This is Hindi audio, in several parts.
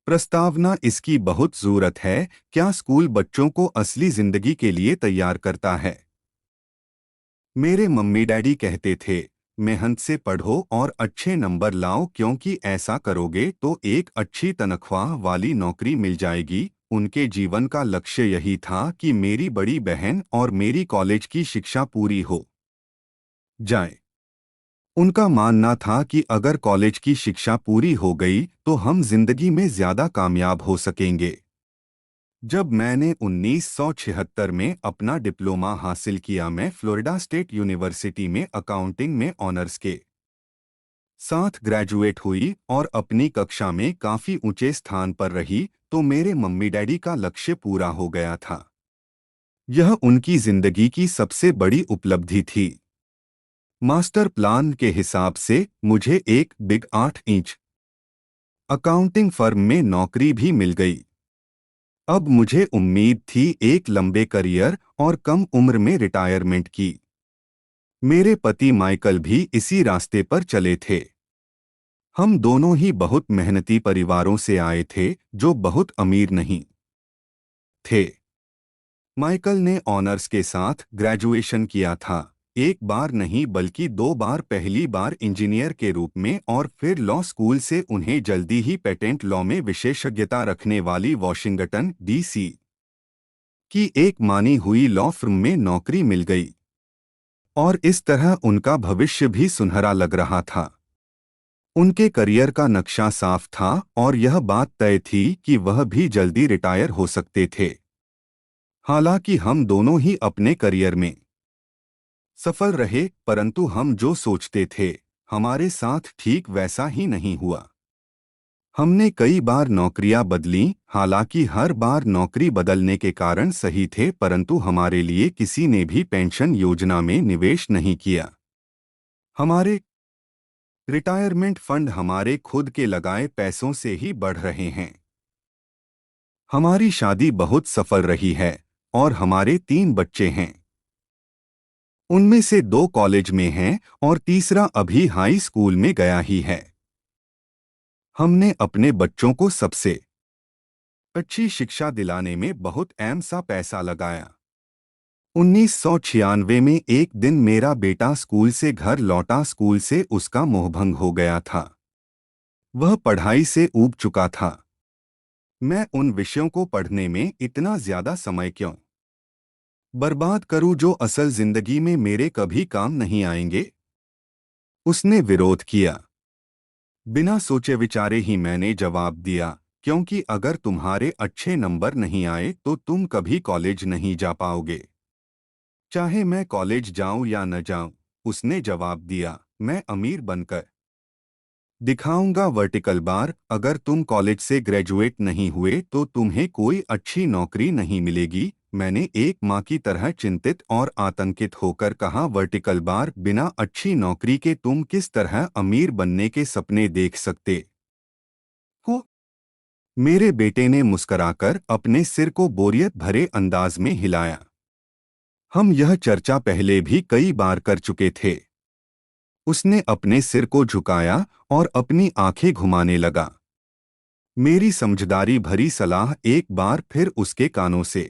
प्रस्तावना इसकी बहुत जरूरत है। क्या स्कूल बच्चों को असली जिंदगी के लिए तैयार करता है? मेरे मम्मी डैडी कहते थे, मेहनत से पढ़ो और अच्छे नंबर लाओ, क्योंकि ऐसा करोगे तो एक अच्छी तनख्वाह वाली नौकरी मिल जाएगी। उनके जीवन का लक्ष्य यही था कि मेरी बड़ी बहन और मेरी कॉलेज की शिक्षा पूरी हो जाए। उनका मानना था कि अगर कॉलेज की शिक्षा पूरी हो गई तो हम जिंदगी में ज्यादा कामयाब हो सकेंगे। जब मैंने 1976 में अपना डिप्लोमा हासिल किया, मैं फ्लोरिडा स्टेट यूनिवर्सिटी में अकाउंटिंग में ऑनर्स के साथ ग्रेजुएट हुई और अपनी कक्षा में काफी ऊंचे स्थान पर रही, तो मेरे मम्मी डैडी का लक्ष्य पूरा हो गया था। यह उनकी जिंदगी की सबसे बड़ी उपलब्धि थी। मास्टर प्लान के हिसाब से मुझे एक बिग 8 इंच अकाउंटिंग फर्म में नौकरी भी मिल गई। अब मुझे उम्मीद थी एक लंबे करियर और कम उम्र में रिटायरमेंट की। मेरे पति माइकल भी इसी रास्ते पर चले थे। हम दोनों ही बहुत मेहनती परिवारों से आए थे, जो बहुत अमीर नहीं थे। माइकल ने ऑनर्स के साथ ग्रेजुएशन किया था, एक बार नहीं बल्कि 2 बार। पहली बार इंजीनियर के रूप में और फिर लॉ स्कूल से उन्हें जल्दी ही पेटेंट लॉ में विशेषज्ञता रखने वाली वॉशिंगटन डीसी की एक मानी हुई लॉ फर्म में नौकरी मिल गई। और इस तरह उनका भविष्य भी सुनहरा लग रहा था। उनके करियर का नक्शा साफ था और यह बात तय थी कि वह भी जल्दी रिटायर हो सकते थे। हालांकि हम दोनों ही अपने करियर में सफल रहे, परंतु हम जो सोचते थे हमारे साथ ठीक वैसा ही नहीं हुआ। हमने कई बार नौकरियां बदलीं, हालांकि हर बार नौकरी बदलने के कारण सही थे, परंतु हमारे लिए किसी ने भी पेंशन योजना में निवेश नहीं किया। हमारे रिटायरमेंट फंड हमारे खुद के लगाए पैसों से ही बढ़ रहे हैं। हमारी शादी बहुत सफल रही है और हमारे 3 बच्चे हैं। उनमें से 2 कॉलेज में हैं और तीसरा अभी हाई स्कूल में गया ही है। हमने अपने बच्चों को सबसे अच्छी शिक्षा दिलाने में बहुत अहम सा पैसा लगाया। 1996 में एक दिन मेरा बेटा स्कूल से घर लौटा। स्कूल से उसका मोहभंग हो गया था। वह पढ़ाई से ऊब चुका था। मैं उन विषयों को पढ़ने में इतना ज्यादा समय क्यों बर्बाद करूं जो असल जिंदगी में मेरे कभी काम नहीं आएंगे? उसने विरोध किया। बिना सोचे विचारे ही मैंने जवाब दिया, क्योंकि अगर तुम्हारे अच्छे नंबर नहीं आए तो तुम कभी कॉलेज नहीं जा पाओगे। चाहे मैं कॉलेज जाऊं या न जाऊं, उसने जवाब दिया, मैं अमीर बनकर दिखाऊंगा। वर्टिकल बार, अगर तुम कॉलेज से ग्रेजुएट नहीं हुए तो तुम्हें कोई अच्छी नौकरी नहीं मिलेगी। मैंने एक माँ की तरह चिंतित और आतंकित होकर कहा, वर्टिकल बार, बिना अच्छी नौकरी के तुम किस तरह अमीर बनने के सपने देख सकते हो? मेरे बेटे ने मुस्कराकर अपने सिर को बोरियत भरे अंदाज में हिलाया। हम यह चर्चा पहले भी कई बार कर चुके थे। उसने अपने सिर को झुकाया और अपनी आंखें घुमाने लगा। मेरी समझदारी भरी सलाह एक बार फिर उसके कानों से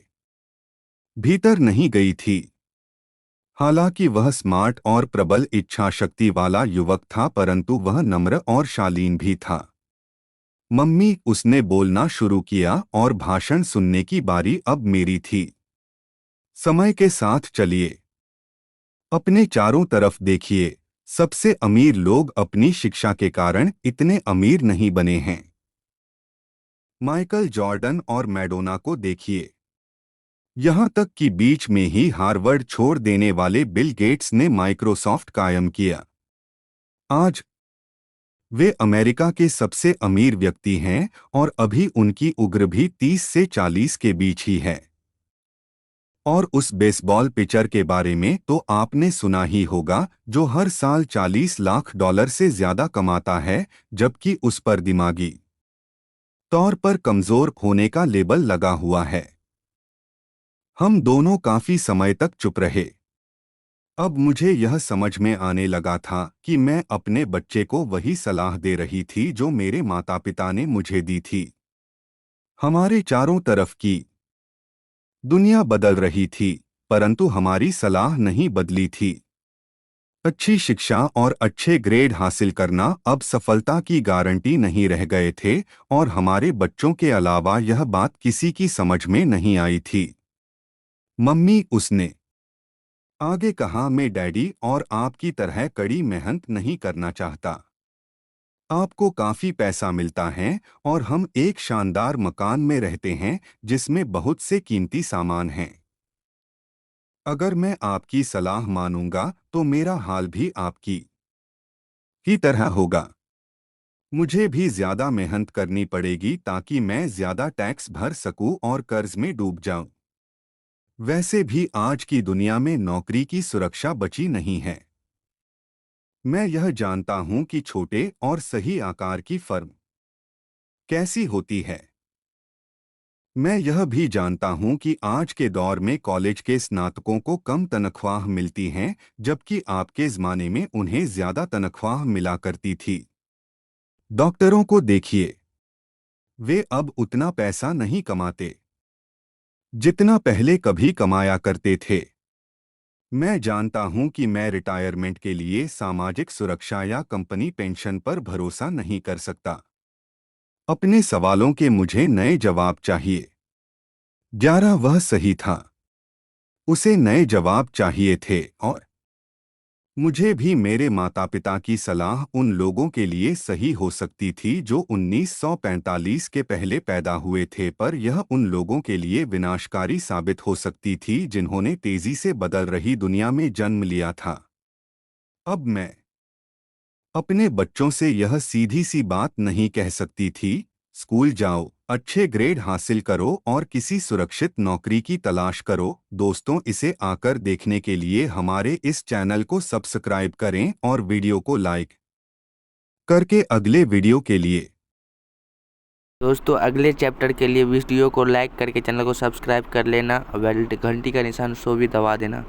भीतर नहीं गई थी। हालांकि वह स्मार्ट और प्रबल इच्छा शक्ति वाला युवक था, परंतु वह नम्र और शालीन भी था। मम्मी, उसने बोलना शुरू किया और भाषण सुनने की बारी अब मेरी थी। समय के साथ चलिए। अपने चारों तरफ देखिए। सबसे अमीर लोग अपनी शिक्षा के कारण इतने अमीर नहीं बने हैं। माइकल जॉर्डन और मैडोना को देखिए। यहां तक कि बीच में ही हार्वर्ड छोड़ देने वाले बिल गेट्स ने माइक्रोसॉफ्ट कायम किया। आज वे अमेरिका के सबसे अमीर व्यक्ति हैं और अभी उनकी उम्र भी 30 से 40 के बीच ही है। और उस बेसबॉल पिचर के बारे में तो आपने सुना ही होगा, जो हर साल $40 लाख से ज्यादा कमाता है, जबकि उस पर दिमागी तौर पर कमजोर होने का लेबल लगा हुआ है। हम दोनों काफी समय तक चुप रहे। अब मुझे यह समझ में आने लगा था कि मैं अपने बच्चे को वही सलाह दे रही थी जो मेरे माता पिता ने मुझे दी थी। हमारे चारों तरफ की दुनिया बदल रही थी, परंतु हमारी सलाह नहीं बदली थी। अच्छी शिक्षा और अच्छे ग्रेड हासिल करना अब सफलता की गारंटी नहीं रह गए थे, और हमारे बच्चों के अलावा यह बात किसी की समझ में नहीं आई थी। मम्मी, उसने आगे कहा, मैं डैडी और आपकी तरह कड़ी मेहनत नहीं करना चाहता। आपको काफी पैसा मिलता है और हम एक शानदार मकान में रहते हैं जिसमें बहुत से कीमती सामान हैं। अगर मैं आपकी सलाह मानूंगा तो मेरा हाल भी आपकी की तरह होगा। मुझे भी ज्यादा मेहनत करनी पड़ेगी ताकि मैं ज्यादा टैक्स भर सकूं और कर्ज में डूब जाऊं। वैसे भी आज की दुनिया में नौकरी की सुरक्षा बची नहीं है। मैं यह जानता हूं कि छोटे और सही आकार की फर्म कैसी होती है। मैं यह भी जानता हूं कि आज के दौर में कॉलेज के स्नातकों को कम तनख्वाह मिलती हैं, जबकि आपके ज़माने में उन्हें ज्यादा तनख्वाह मिला करती थी। डॉक्टरों को देखिए, वे अब उतना पैसा नहीं कमाते जितना पहले कभी कमाया करते थे। मैं जानता हूं कि मैं रिटायरमेंट के लिए सामाजिक सुरक्षा या कंपनी पेंशन पर भरोसा नहीं कर सकता। अपने सवालों के मुझे नए जवाब चाहिए। 11 वह सही था। उसे नए जवाब चाहिए थे, और मुझे भी मेरे माता पिता की सलाह उन लोगों के लिए सही हो सकती थी जो 1945 के पहले पैदा हुए थे, पर यह उन लोगों के लिए विनाशकारी साबित हो सकती थी जिन्होंने तेजी से बदल रही दुनिया में जन्म लिया था। अब मैं अपने बच्चों से यह सीधी सी बात नहीं कह सकती थी, स्कूल जाओ, अच्छे ग्रेड हासिल करो और किसी सुरक्षित नौकरी की तलाश करो। दोस्तों, इसे आकर देखने के लिए हमारे इस चैनल को सब्सक्राइब करें और वीडियो को लाइक करके अगले वीडियो के लिए दोस्तों, अगले चैप्टर के लिए वीडियो को लाइक करके चैनल को सब्सक्राइब कर लेना और बेल घंटी का निशान सो भी दबा देना।